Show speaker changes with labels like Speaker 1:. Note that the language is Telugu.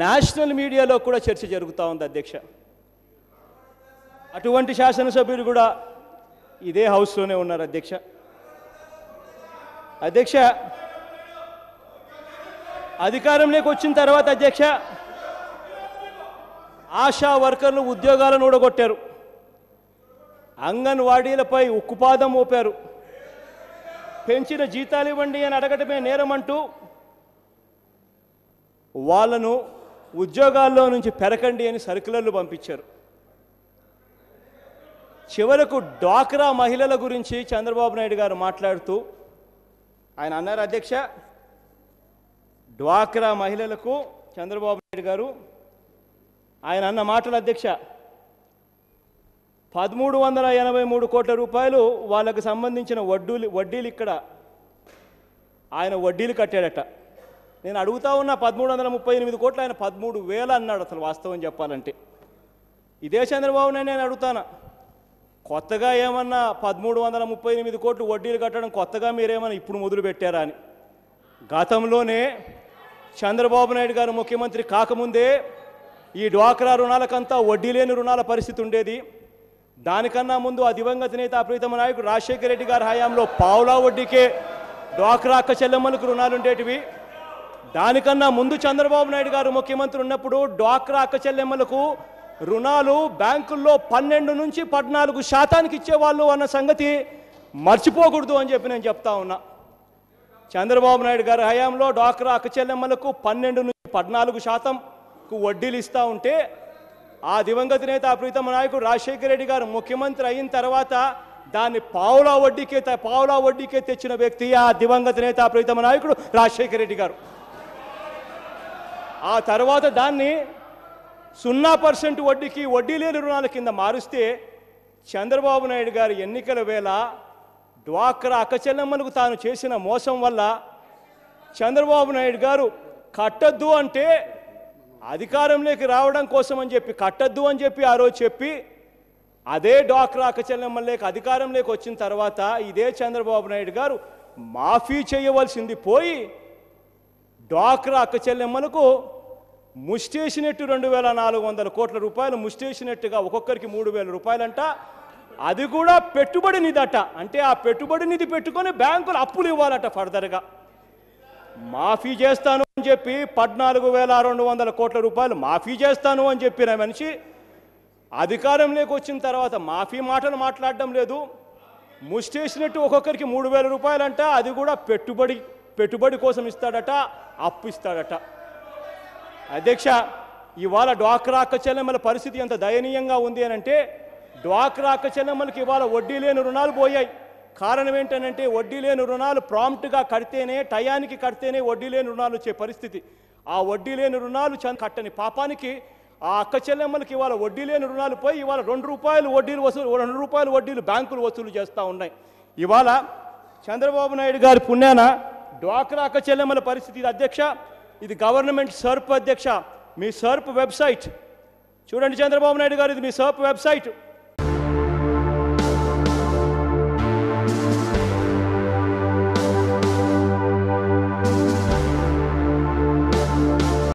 Speaker 1: నేషనల్ మీడియాలో కూడా చర్చ జరుగుతూ ఉంది అధ్యక్ష. అటువంటి శాసనసభ్యులు కూడా ఇదే హౌస్లోనే ఉన్నారు అధ్యక్ష. అధ్యక్ష, అధికారంలోకి వచ్చిన తర్వాత అధ్యక్ష ఆశా వర్కర్లు ఉద్యోగాలను ఊడగొట్టారు, అంగన్వాడీలపై ఉక్కుపాదం మోపారు, పెంచిన జీతాలు ఇవ్వండి అని అడగటమే నేరమంటూ వాళ్ళను ఉద్యోగాల్లో నుంచి పెరకండి అని సర్క్యులర్లు పంపించారు. చివరకు డ్వాక్రా మహిళల గురించి చంద్రబాబు నాయుడు గారు మాట్లాడుతూ ఆయన అన్నారు అధ్యక్ష, డ్వాక్రా మహిళలకు చంద్రబాబు నాయుడు గారు ఆయన అన్న మాటలు అధ్యక్ష, 1383 కోట్ల రూపాయలు వాళ్ళకు సంబంధించిన వడ్డీలు ఇక్కడ ఆయన వడ్డీలు కట్టాడట. నేను అడుగుతా ఉన్నా 1338 కోట్లు, ఆయన 13,000 అన్నాడు. అసలు వాస్తవం చెప్పాలంటే ఇదే చంద్రబాబు నాయుడు నేను అడుగుతాను, కొత్తగా ఏమన్నా 1338 కోట్లు వడ్డీలు కట్టడం కొత్తగా మీరేమన్నా ఇప్పుడు మొదలు పెట్టారా అని. గతంలోనే చంద్రబాబు నాయుడు గారు ముఖ్యమంత్రి కాకముందే ఈ డ్వాక్రా రుణాలకంతా వడ్డీ లేని రుణాల పరిస్థితి ఉండేది. దానికన్నా ముందు ఆ దివంగత నేత ప్రీతమ నాయకుడు రాజశేఖర రెడ్డి గారి హయాంలో పావులా వడ్డీకే డ్వాక్రా అక్క చెల్లెమ్మలకు రుణాలు ఉండేటివి. దానికన్నా ముందు చంద్రబాబు నాయుడు గారు ముఖ్యమంత్రి ఉన్నప్పుడు డ్వాక్రా అక్క చెల్లెమ్మలకు రుణాలు బ్యాంకుల్లో 12 నుంచి 14% ఇచ్చేవాళ్ళు అన్న సంగతి మర్చిపోకూడదు అని చెప్పి నేను చెప్తా ఉన్నా. చంద్రబాబు నాయుడు గారి హయాంలో డ్వాక్రా అక్క చెల్లెమ్మలకు 12 నుంచి 14% వడ్డీలు ఇస్తూ ఉంటే ఆ దివంగత నేత ప్రీతమ నాయకుడు రాజశేఖర రెడ్డి గారు ముఖ్యమంత్రి అయిన తర్వాత దాన్ని పావులా వడ్డీకే తెచ్చిన వ్యక్తి ఆ దివంగత నేత ప్రీతమ నాయకుడు రాజశేఖర రెడ్డి గారు. ఆ తర్వాత దాన్ని 0% వడ్డీకి వడ్డీ లేని రుణాల కింద మారుస్తే చంద్రబాబు నాయుడు గారు ఎన్నికల వేళ డ్వాక్రా అక్క చెల్లెమ్మలకు తాను చేసిన మోసం వల్ల చంద్రబాబు నాయుడు గారు కట్టద్దు అంటే అధికారంలోకి రావడం కోసం అని చెప్పి కట్టద్దు అని చెప్పి ఆ రోజు చెప్పి అదే డ్వాక్రా అక్క చెల్లెమ్మలకి అధికారంలోకి వచ్చిన తర్వాత ఇదే చంద్రబాబు నాయుడు గారు మాఫీ చేయవలసింది పోయి డ్వాక్రా అక్క చెల్లెమ్మలకు ముష్టేసినట్టు 2,400 కోట్ల రూపాయలు ముష్టేసినట్టుగా ఒక్కొక్కరికి 3,000 రూపాయలంట. అది కూడా పెట్టుబడి నిధట. అంటే ఆ పెట్టుబడి నిధి పెట్టుకొని బ్యాంకులు అప్పులు ఇవ్వాలట. ఫర్దర్గా మాఫీ చేస్తాను అని చెప్పి 14,200 కోట్ల రూపాయలు మాఫీ చేస్తాను అని చెప్పిన మనిషి అధికారంలోకి వచ్చిన తర్వాత మాఫీ మాటలు మాట్లాడడం లేదు, ముష్టేసినట్టు ఒక్కొక్కరికి 3,000 రూపాయలంట. అది కూడా పెట్టుబడి కోసం ఇస్తాడట, అప్పు ఇస్తాడట. అధ్యక్ష, ఇవాళ డ్వాక్రా అక్క చెల్లెమ్మల పరిస్థితి ఎంత దయనీయంగా ఉంది అని అంటే డ్వాక్రా అక్క చెల్లెమ్మలకి ఇవాళ వడ్డీ లేని రుణాలు పోయాయి. కారణం ఏంటంటే వడ్డీ లేని రుణాలు ప్రాంప్ట్గా కడితేనే, టయానికి కడితేనే వడ్డీ లేని రుణాలు వచ్చే పరిస్థితి. ఆ వడ్డీ లేని రుణాలు కట్టని పాపానికి ఆ అక్క చెల్లెమ్మలకి ఇవాళ వడ్డీ లేని రుణాలు పోయి ఇవాళ ₹2 వడ్డీలు బ్యాంకులు వసూలు చేస్తూ ఉన్నాయి. ఇవాళ చంద్రబాబు నాయుడు గారి పుణ్యాన డ్వాక్రా అక్క చెల్లెమ్మల పరిస్థితి ఇది అధ్యక్ష. ఇది గవర్నమెంట్ సర్ప్ అధ్యక్ష. మీ సర్ప్ వెబ్సైట్ చూడండి చంద్రబాబు నాయుడు గారు, ఇది మీ సర్ప్ వెబ్సైట్.